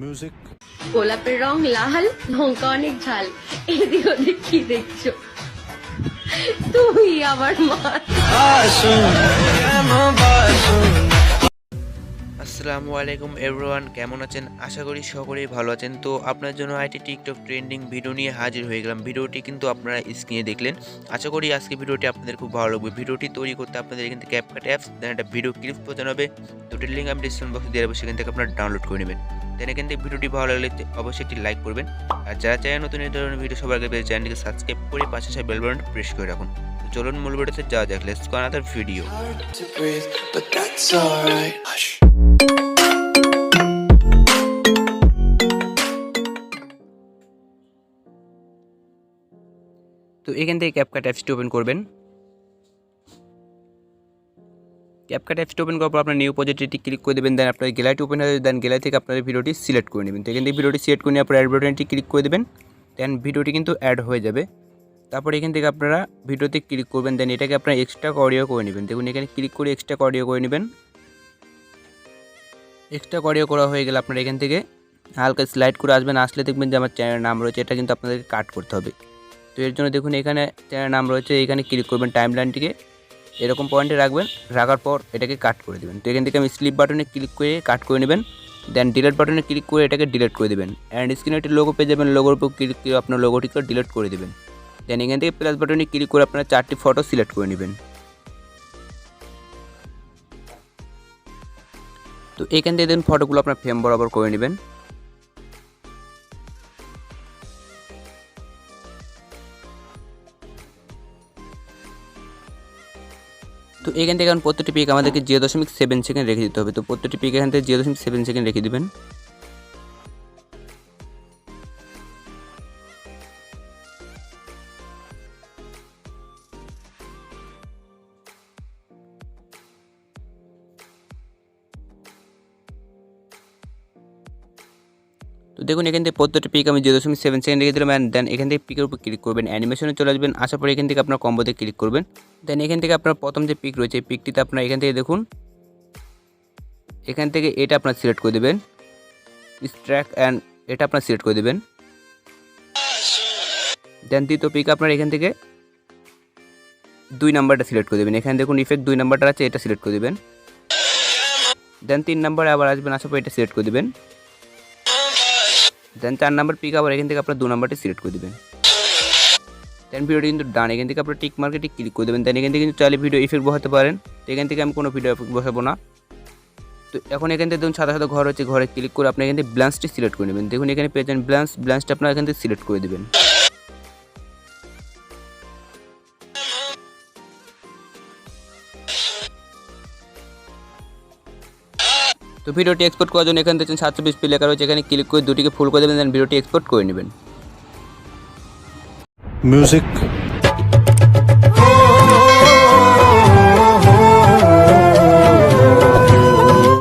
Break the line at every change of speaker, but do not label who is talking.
Music.
গোলাপের রং লাল, লঙ্কা অনেক ঝাল, এদিক ওদিক কি দেখছো? তুমি আমার মা।
আসসালামু আলাইকুম এভরিওয়ান, কেমন আছেন? আশা করি সকলেই ভালো আছেন। তো আপনার জন্য আইটি টিকটক ট্রেন্ডিং ভিডিও নিয়ে হাজির হয়ে গেলাম। ভিডিওটি কিন্তু আপনারা স্ক্রিনে দেখলেন। আশা করি আজকে ভিডিওটি আপনাদের খুব ভালো লাগবে। ভিডিওটি তৈরি করতে আপনাদের এখান থেকে ক্যাপকাট অ্যাপস দেন একটা ভিডিও ক্লিপ প্রয়োজন হবে। দুটির লিঙ্ক আমি ডিসক্রিপশন বক্সে দিয়ে দেবো, সেখান থেকে আপনারা ডাউনলোড করে নেবেন। দেন এখান থেকে ভিডিওটি ভালো লাগলে অবশ্যই একটি লাইক করবেন। আর যারা চায় নতুন এই ধরনের ভিডিও সবার আগে পেয়ে চ্যানেলটিকে সাবস্ক্রাইব করে পাশে সেই বেল বাটনটি প্রেস করে রাখুন। তো চলুন মূল ভিডিওতে যাওয়া যাক। Let's go another video. তো এখান থেকে ক্যাপকাট অ্যাপসটি ওপেন করবেন। ক্যাপকাট অ্যাপসটি ওপেন করার পর আপনার নিউ প্রজেক্টটি ক্লিক করে দেবেন। দেন আপনার গ্যালারিটি ওপেন হয়ে দেন গ্যালারি থেকে আপনার ভিডিওটি সিলেক্ট করে নেবেন। তো এখান থেকে ভিডিওটি সিলেক্ট করে নিয়ে আপনার অ্যাড বাটনটি ক্লিক করে দেবেন। দেন ভিডিওটি কিন্তু অ্যাড হয়ে যাবে। তারপর এখান থেকে আপনারা ভিডিওতে ক্লিক করবেন। দেন এটাকে আপনারা এক্সট্রা অডিও করে নেবেন। দেখুন এখানে ক্লিক করে এক্সট্রা অডিও করে নেবেন। এক্সট্রা অডিও করা হয়ে গেলে আপনারা এখান থেকে হালকা স্লাইড করে আসবেন। আসলে দেখবেন যে আমার চ্যানেলের নাম রয়েছে, এটা কিন্তু আপনাদেরকে কাট করতে হবে। তো এর জন্য দেখুন এখানে চ্যানেলের নাম রয়েছে, এখানে ক্লিক করবেন, টাইমলাইনটিকে এরকম পয়েন্টে রাখবেন। রাখার পর এটাকে কাট করে দেবেন। তো এখান থেকে আমি স্লিপ বাটনে ক্লিক করে কাট করে নেবেন। দেন ডিলিট বাটনে ক্লিক করে এটাকে ডিলিট করে দেবেন। অ্যান্ড স্ক্রিনে একটি লোগো পেয়ে যাবেন, লোগোর উপর ক্লিক করে আপনার লোগোটিকে ডিলিট করে দেবেন। দেন এখান থেকে প্লাস বাটনে ক্লিক করে আপনারা 4টি ফটো সিলেক্ট করে নেবেন। তো এখান থেকে দেখুন ফটোগুলো আপনার ফ্রেম বরাবর করে নেবেন। তো এখান থেকে এখন প্রত্যেকটি পিক আমাদেরকে 0.7 সেকেন্ড রেখে দিতে হবে। তো প্রত্যেকটি পিক এখান থেকে 0.7 সেকেন্ড রেখে দেবেন। তো দেখুন এখান থেকে প্রত্যেকটি পিক আমি 0.7 সেকেন্ড রেখে দিলাম। অ্যান্ড দেন এখান থেকে পিকের উপর ক্লিক করবেন, অ্যানিমেশনে চলে আসবেন। আসার পরে এখান থেকে আপনার কম্বোতে ক্লিক করবেন। দেন এখান থেকে আপনার প্রথম যে পিক রয়েছে এই পিকটিতে আপনার এখান থেকে দেখুন এখান থেকে এটা আপনার সিলেক্ট করে দেবেন, স্ট্র্যাক অ্যান্ড এটা আপনার সিলেক্ট করে দেবেন। দেন দ্বিতীয় পিক আপনার এখান থেকে 2 নাম্বারটা সিলেক্ট করে দেবেন। এখানে দেখুন ইফেক্ট 2 নাম্বারটা আছে, এটা সিলেক্ট করে দেবেন। দেন 3 নাম্বারে আবার আসবেন, আসার পর এটা সিলেক্ট করে দেবেন। দেন 4 নাম্বার পিক আবার এখান থেকে আপনার 2 নাম্বারটি সিলেক্ট করে দেবেন। দেন ভিডিওটি কিন্তু ডান। এখান থেকে আপনার টিক মার্কেটে ক্লিক করে দেবেন। দেন এখান থেকে কিন্তু চাইলে ভিডিও ইফেক্ট বসাতে পারেন। তো এখান থেকে আমি কোনো ভিডিও ইফেক্ট বসাবো না। তো এখন এখান থেকে দেখুন সাদা সাদা ঘর হচ্ছে, ঘরে ক্লিক করে আপনি এখান থেকে ব্লান্সটি সিলেক্ট করে নেবেন। দেখুন এখানে পেয়ে যান ব্লান্সটা আপনার এখান থেকে সিলেক্ট করে দেবেন। তো ভিডিওটি এক্সপোর্ট করার জন্য এখান থেকে 720p লেখা রয়েছে, এখানে ক্লিক করে দুটিকে ফুল করে দেবেন। দেন ভিডিওটি এক্সপোর্ট করে নেবেন।
মিউজিক।